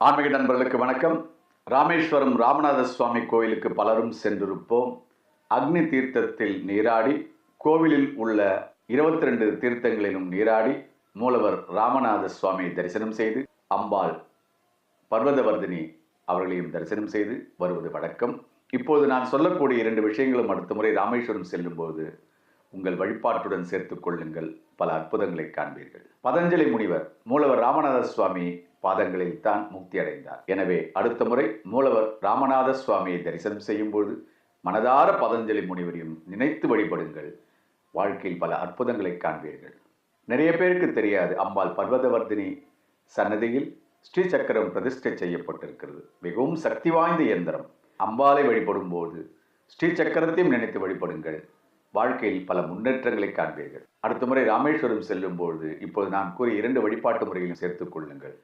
ஆன்மீக நண்பர்களுக்கு வணக்கம். ராமேஸ்வரம் ராமநாத சுவாமி கோயிலுக்கு பலரும் சென்றிருப்போம். அக்னி தீர்த்தத்தில் நீராடி, கோவிலில் உள்ள 22 தீர்த்தங்களிலும் நீராடி, மூலவர் ராமநாத சுவாமியை தரிசனம் செய்து, அம்பாள் பர்வதவர்தினி அவர்களையும் தரிசனம் செய்து வருவது வழக்கம். இப்போது நான் சொல்லக்கூடிய 2 விஷயங்களும் அடுத்த முறை ராமேஸ்வரம் செல்லும்போது உங்கள் வழிபாட்டுடன் சேர்த்துக் கொள்ளுங்கள். பல அற்புதங்களை காண்பீர்கள். பதஞ்சலி முனிவர் மூலவர் ராமநாத சுவாமி பாதங்களில் தான் முக்தி அடைந்தார். எனவே அடுத்த முறை மூலவர் ராமநாத சுவாமியை தரிசனம் செய்யும்போது மனதார பதஞ்சலி முனிவரையும் நினைத்து வழிபடுங்கள். வாழ்க்கையில் பல அற்புதங்களை காண்பீர்கள். நிறைய பேருக்கு தெரியாது, அம்பாள் பர்வதவர்தினி சன்னதியில் ஸ்ரீ சக்கரம் பிரதிஷ்டை செய்யப்பட்டிருக்கிறது. மிகவும் சக்தி வாய்ந்த இயந்திரம். அம்பாளை வழிபடும் போது ஸ்ரீ சக்கரத்தையும் நினைத்து வழிபடுங்கள். வாழ்க்கையில் பல முன்னேற்றங்களை காண்பீர்கள். அடுத்த முறை ராமேஸ்வரம் செல்லும் பொழுது இப்போது நான் கூறிய 2 வழிபாட்டு முறைகளையும் சேர்த்துக் கொள்ளுங்கள்.